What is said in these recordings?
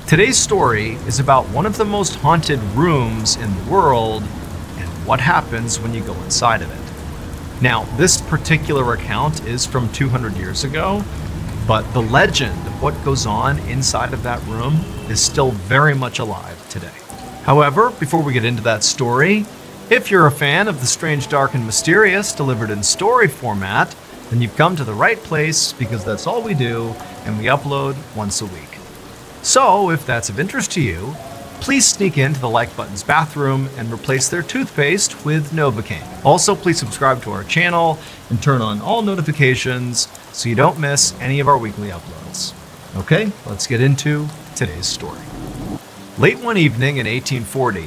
Today's story is about one of the most haunted rooms in the world and what happens when you go inside of it. Now, this particular account is from 200 years ago, but the legend of what goes on inside of that room is still very much alive today. However, before we get into that story, if you're a fan of the strange, dark, and mysterious delivered in story format, then you've come to the right place because that's all we do, and we upload once a week. So, if that's of interest to you, please sneak into the like button's bathroom and replace their toothpaste with Novocaine. Also, please subscribe to our channel and turn on all notifications so you don't miss any of our weekly uploads. Okay, let's get into today's story. Late one evening in 1840,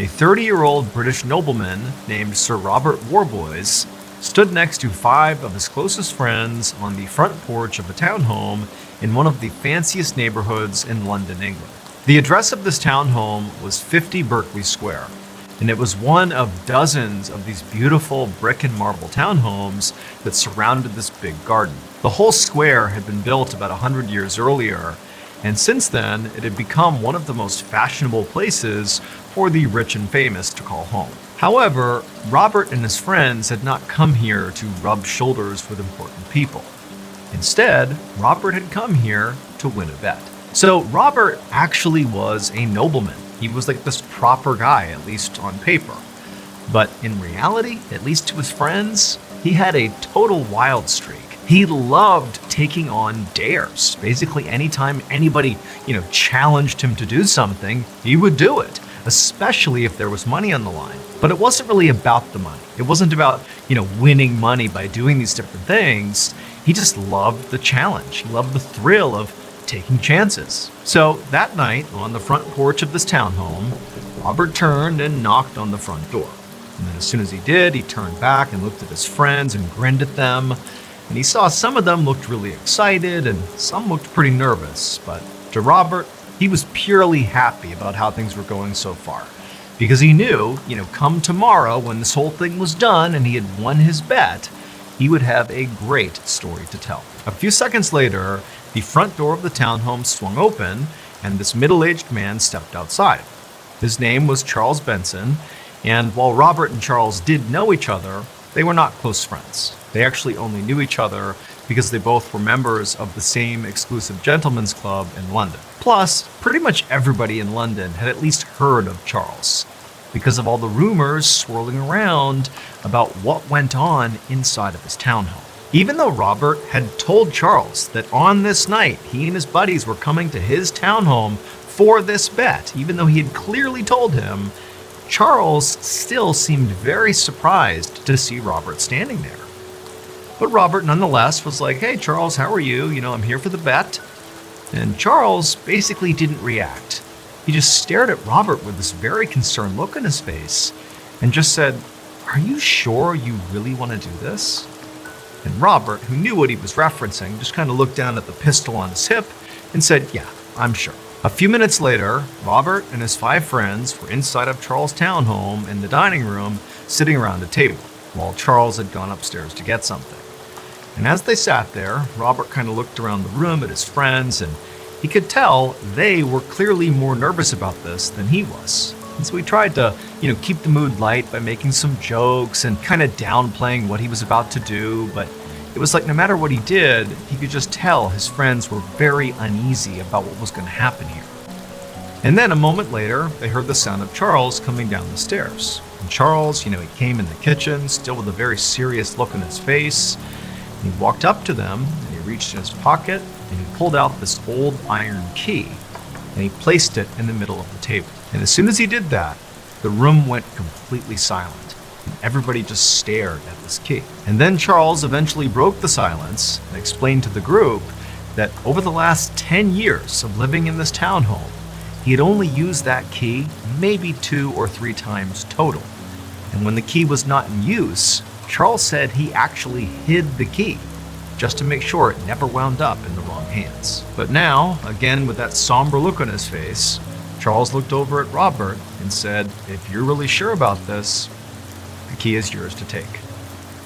a 30-year-old British nobleman named Sir Robert Warboys stood next to 5 of his closest friends on the front porch of a townhome in one of the fanciest neighborhoods in London, England. The address of this townhome was 50 Berkeley Square, and it was one of dozens of these beautiful brick and marble townhomes that surrounded this big garden. The whole square had been built about 100 years earlier, and since then it had become one of the most fashionable places for the rich and famous to call home. However, Robert and his friends had not come here to rub shoulders with important people. Instead, Robert had come here to win a bet. So Robert actually was a nobleman. He was like this proper guy, at least on paper. But in reality, at least to his friends, he had a total wild streak. He loved taking on dares. Basically, anytime anybody, challenged him to do something, he would do it, especially if there was money on the line. But it wasn't really about the money. It wasn't about, winning money by doing these different things. He just loved the challenge. He loved the thrill of taking chances. So that night, on the front porch of this townhome, Robert turned and knocked on the front door. And then as soon as he did, he turned back and looked at his friends and grinned at them. And he saw some of them looked really excited and some looked pretty nervous. But to Robert, he was purely happy about how things were going so far. Because he knew, come tomorrow when this whole thing was done and he had won his bet, he would have a great story to tell. A few seconds later, the front door of the townhome swung open and this middle-aged man stepped outside. His name was Charles Benson, and while Robert and Charles did know each other, they were not close friends. They actually only knew each other because they both were members of the same exclusive gentlemen's club in London. Plus, pretty much everybody in London had at least heard of Charles because of all the rumors swirling around about what went on inside of his townhome. Even though Robert had told Charles that on this night he and his buddies were coming to his townhome for this bet, even though he had clearly told him, Charles still seemed very surprised to see Robert standing there. But Robert nonetheless was like, "Hey Charles, how are you? I'm here for the bet." And Charles basically didn't react. He just stared at Robert with this very concerned look on his face and just said, "Are you sure you really want to do this?" And Robert, who knew what he was referencing, just kind of looked down at the pistol on his hip and said, "Yeah, I'm sure." A few minutes later, Robert and his 5 friends were inside of Charles' townhome in the dining room, sitting around a table, while Charles had gone upstairs to get something. And as they sat there, Robert kind of looked around the room at his friends, and he could tell they were clearly more nervous about this than he was. And so he tried to, keep the mood light by making some jokes and kind of downplaying what he was about to do, but it was like no matter what he did, he could just tell his friends were very uneasy about what was going to happen here. And then a moment later, they heard the sound of Charles coming down the stairs. And Charles, he came in the kitchen, still with a very serious look on his face. He walked up to them, and he reached in his pocket, and he pulled out this old iron key, and he placed it in the middle of the table. And as soon as he did that, the room went completely silent, and everybody just stared at this key. And then Charles eventually broke the silence and explained to the group that over the last 10 years of living in this townhome, he had only used that key maybe 2 or 3 times total. And when the key was not in use, Charles said he actually hid the key just to make sure it never wound up in the wrong hands. But now, again with that somber look on his face, Charles looked over at Robert and said, "If you're really sure about this, the key is yours to take."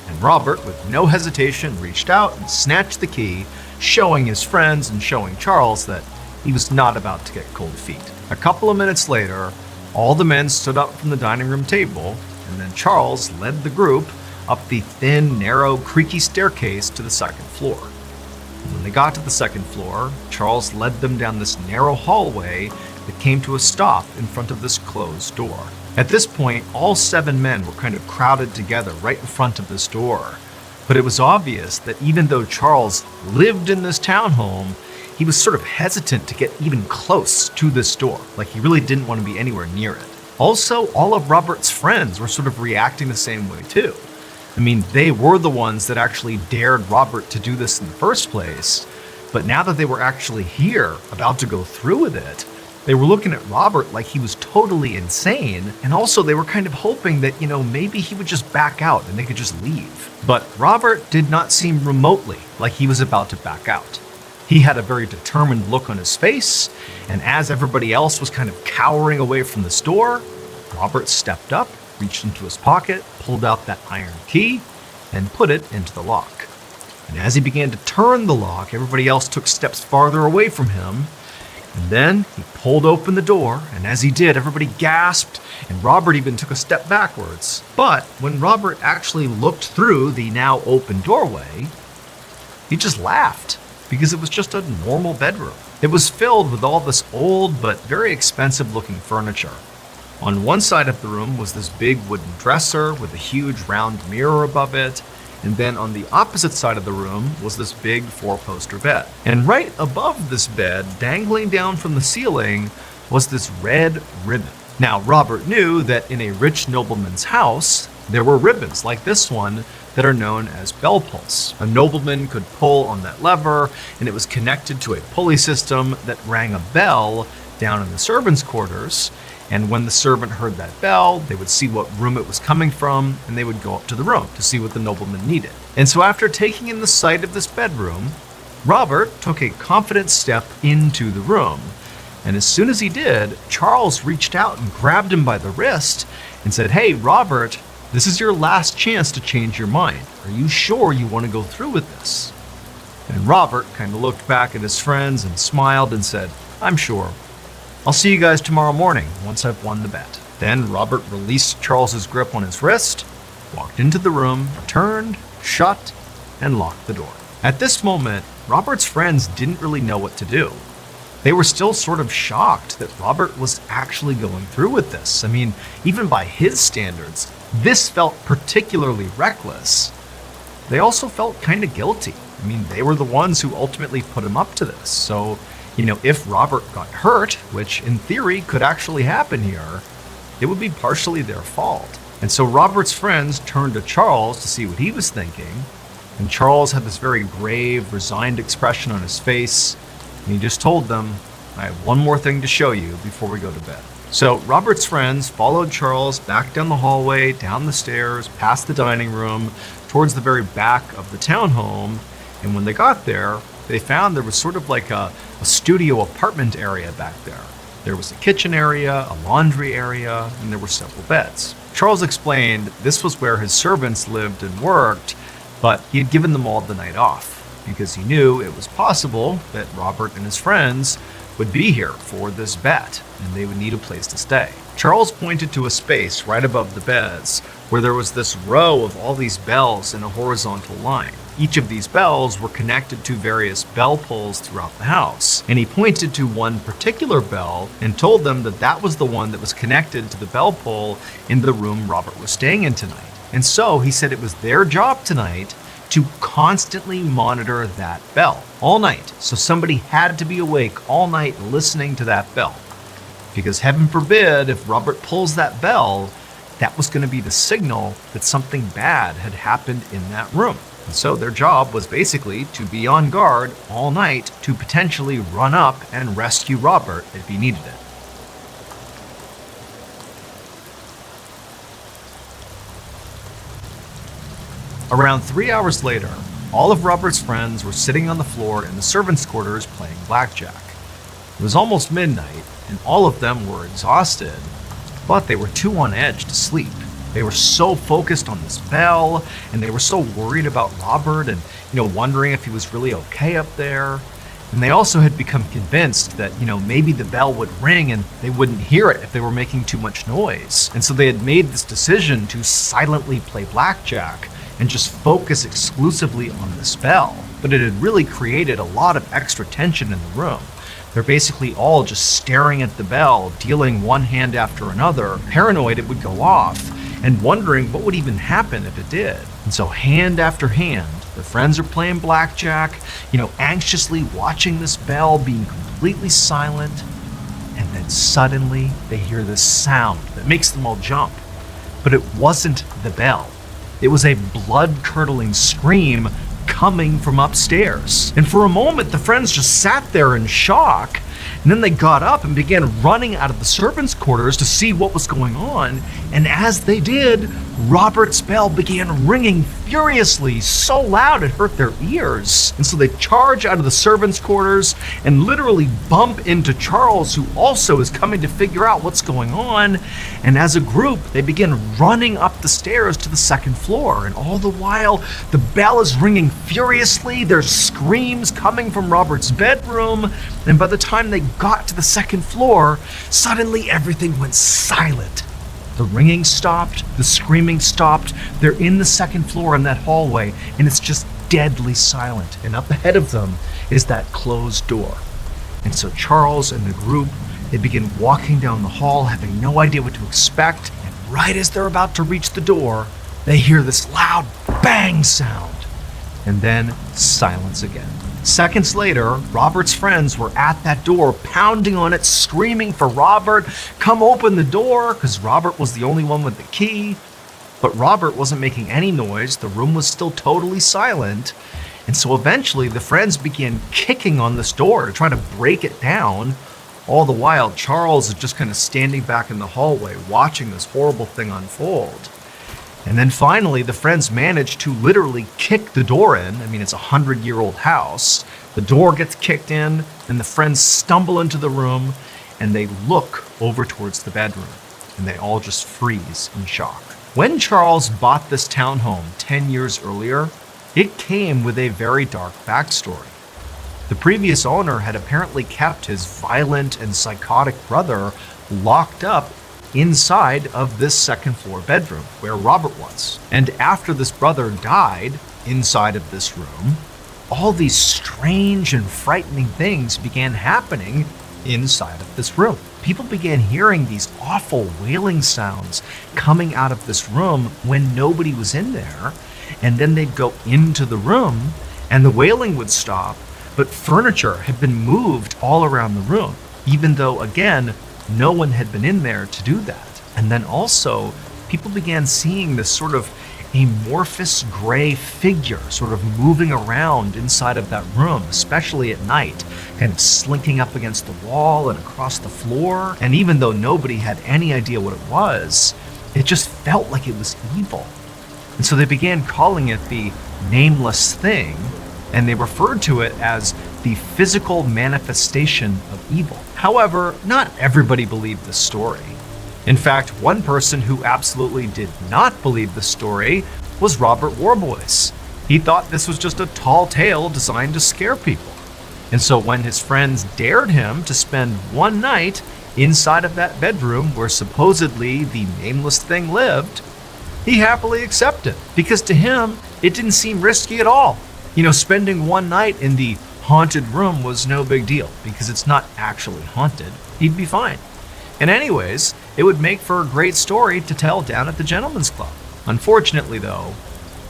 And Robert, with no hesitation, reached out and snatched the key, showing his friends and showing Charles that He was not about to get cold feet. A couple of minutes later, all the men stood up from the dining room table, and then Charles led the group up the thin, narrow, creaky staircase to the second floor. When they got to the second floor, Charles led them down this narrow hallway that came to a stop in front of this closed door. At this point, all 7 men were kind of crowded together right in front of this door. But it was obvious that even though Charles lived in this townhome, he was sort of hesitant to get even close to this door. Like he really didn't want to be anywhere near it. Also, all of Robert's friends were sort of reacting the same way too. I mean, they were the ones that actually dared Robert to do this in the first place. But now that they were actually here, about to go through with it, they were looking at Robert like he was totally insane. And also they were kind of hoping that, maybe he would just back out and they could just leave. But Robert did not seem remotely like he was about to back out. He had a very determined look on his face, and as everybody else was kind of cowering away from the door, Robert stepped up, reached into his pocket, pulled out that iron key, and put it into the lock. And as he began to turn the lock, everybody else took steps farther away from him, and then he pulled open the door, and as he did, everybody gasped, and Robert even took a step backwards. But when Robert actually looked through the now open doorway, he just laughed, because it was just a normal bedroom. It was filled with all this old but very expensive looking furniture. On one side of the room was this big wooden dresser with a huge round mirror above it, and then on the opposite side of the room was this big 4-poster bed. And right above this bed, dangling down from the ceiling, was this red ribbon. Now, Robert knew that in a rich nobleman's house, there were ribbons like this one that are known as bell pulls. A nobleman could pull on that lever, and it was connected to a pulley system that rang a bell down in the servants' quarters. And when the servant heard that bell, they would see what room it was coming from, and they would go up to the room to see what the nobleman needed. And so after taking in the sight of this bedroom, Robert took a confident step into the room. And as soon as he did, Charles reached out and grabbed him by the wrist and said, "Hey, Robert, this is your last chance to change your mind. Are you sure you want to go through with this?" And Robert kind of looked back at his friends and smiled and said, "I'm sure. I'll see you guys tomorrow morning once I've won the bet." Then Robert released Charles's grip on his wrist, walked into the room, turned, shut, and locked the door. At this moment, Robert's friends didn't really know what to do. They were still sort of shocked that Robert was actually going through with this. I mean, even by his standards, this felt particularly reckless. They also felt kind of guilty. I mean, they were the ones who ultimately put him up to this. So, if Robert got hurt, which in theory could actually happen here, it would be partially their fault. And so Robert's friends turned to Charles to see what he was thinking. And Charles had this very grave, resigned expression on his face. And he just told them, "I have one more thing to show you before we go to bed." So Robert's friends followed Charles back down the hallway, down the stairs, past the dining room, towards the very back of the townhome. And when they got there, they found there was sort of like a studio apartment area back there. There was a kitchen area, a laundry area, and there were several beds. Charles explained this was where his servants lived and worked, but he had given them all the night off because he knew it was possible that Robert and his friends would be here for this bet, and they would need a place to stay. Charles pointed to a space right above the beds where there was this row of all these bells in a horizontal line. Each of these bells were connected to various bell pulls throughout the house, and he pointed to one particular bell and told them that that was the one that was connected to the bell pull in the room Robert was staying in tonight. And so he said it was their job tonight to constantly monitor that bell all night. So somebody had to be awake all night listening to that bell. Because heaven forbid, if Robert pulls that bell, that was going to be the signal that something bad had happened in that room. And so their job was basically to be on guard all night to potentially run up and rescue Robert if he needed it. Around 3 hours later, all of Robert's friends were sitting on the floor in the servants' quarters playing blackjack. It was almost midnight, and all of them were exhausted, but they were too on edge to sleep. They were so focused on this bell, and they were so worried about Robert and, wondering if he was really okay up there. And they also had become convinced that, maybe the bell would ring and they wouldn't hear it if they were making too much noise. And so they had made this decision to silently play blackjack and just focus exclusively on this bell. But it had really created a lot of extra tension in the room. They're basically all just staring at the bell, dealing one hand after another, paranoid it would go off, and wondering what would even happen if it did. And so hand after hand, the friends are playing blackjack, anxiously watching this bell being completely silent, and then suddenly they hear this sound that makes them all jump. But it wasn't the bell. It was a blood-curdling scream coming from upstairs. And for a moment, the friends just sat there in shock, and then they got up and began running out of the servants' quarters to see what was going on. And as they did, Robert's bell began ringing furiously, so loud it hurt their ears. And so they charge out of the servants' quarters and literally bump into Charles, who also is coming to figure out what's going on. And as a group, they begin running up the stairs to the second floor. And all the while, the bell is ringing furiously. There's screams coming from Robert's bedroom. And by the time they got to the second floor, suddenly everything went silent. The ringing stopped, the screaming stopped. They're in the second floor in that hallway, and it's just deadly silent. And up ahead of them is that closed door. And so Charles and the group, they begin walking down the hall, having no idea what to expect. And right as they're about to reach the door, they hear this loud bang sound. And then silence again. Seconds later, Robert's friends were at that door, pounding on it, screaming for Robert, come open the door, because Robert was the only one with the key. But Robert wasn't making any noise. The room was still totally silent. And so eventually the friends began kicking on this door to try to break it down. All the while, Charles is just kind of standing back in the hallway, watching this horrible thing unfold. And then finally, the friends managed to literally kick the door in. I mean, it's a 100-year-old house. The door gets kicked in, and the friends stumble into the room, and they look over towards the bedroom, and they all just freeze in shock. When Charles bought this townhome 10 years earlier, it came with a very dark backstory. The previous owner had apparently kept his violent and psychotic brother locked up inside of this second floor bedroom where Robert was. And after this brother died inside of this room, all these strange and frightening things began happening inside of this room. People began hearing these awful wailing sounds coming out of this room when nobody was in there. And then they'd go into the room and the wailing would stop, but furniture had been moved all around the room, even though, again, no one had been in there to do that. And then also, people began seeing this sort of amorphous gray figure sort of moving around inside of that room, especially at night, kind of slinking up against the wall and across the floor. And even though nobody had any idea what it was, it just felt like it was evil. And so they began calling it the nameless thing, and they referred to it as the physical manifestation of evil. However, not everybody believed this story. In fact, one person who absolutely did not believe the story was Robert Warboys. He thought this was just a tall tale designed to scare people. And so when his friends dared him to spend one night inside of that bedroom where supposedly the nameless thing lived, he happily accepted, because to him, it didn't seem risky at all. Spending one night in the haunted room was no big deal because it's not actually haunted. He'd be fine. And anyways, it would make for a great story to tell down at the Gentleman's Club. Unfortunately, though,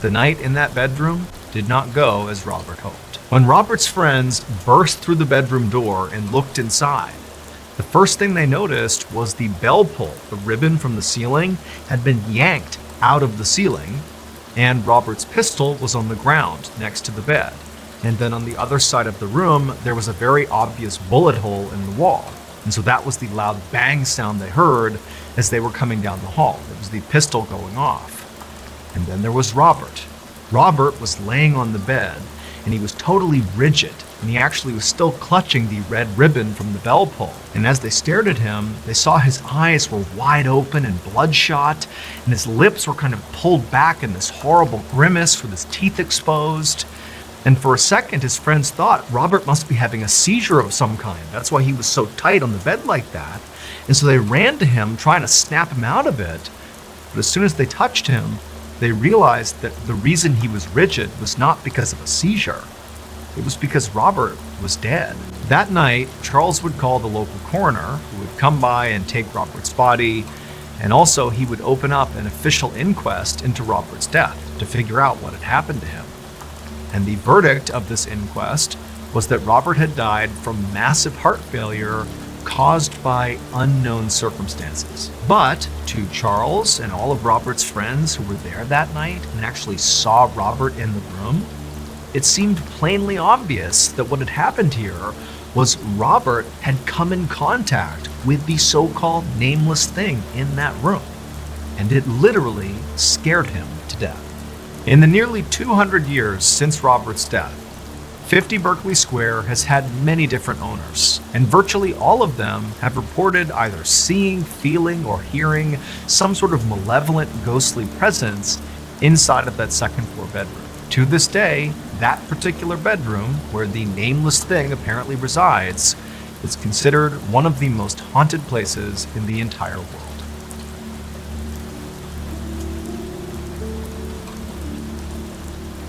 the night in that bedroom did not go as Robert hoped. When Robert's friends burst through the bedroom door and looked inside, the first thing they noticed was the bell pull. The ribbon from the ceiling had been yanked out of the ceiling, and Robert's pistol was on the ground next to the bed. And then on the other side of the room, there was a very obvious bullet hole in the wall. And so that was the loud bang sound they heard as they were coming down the hall. It was the pistol going off. And then there was Robert. Robert was laying on the bed, and he was totally rigid, and he actually was still clutching the red ribbon from the bell pull. And as they stared at him, they saw his eyes were wide open and bloodshot, and his lips were kind of pulled back in this horrible grimace with his teeth exposed. And for a second, his friends thought Robert must be having a seizure of some kind. That's why he was so tight on the bed like that. And so they ran to him, trying to snap him out of it. But as soon as they touched him, they realized that the reason he was rigid was not because of a seizure. It was because Robert was dead. That night, Charles would call the local coroner, who would come by and take Robert's body, and also he would open up an official inquest into Robert's death to figure out what had happened to him. And the verdict of this inquest was that Robert had died from massive heart failure caused by unknown circumstances. But to Charles and all of Robert's friends who were there that night and actually saw Robert in the room, it seemed plainly obvious that what had happened here was Robert had come in contact with the so-called nameless thing in that room, and it literally scared him to death. In the nearly 200 years since Robert's death, 50 Berkeley Square has had many different owners, and virtually all of them have reported either seeing, feeling, or hearing some sort of malevolent, ghostly presence inside of that second floor bedroom. To this day, that particular bedroom, where the nameless thing apparently resides, is considered one of the most haunted places in the entire world.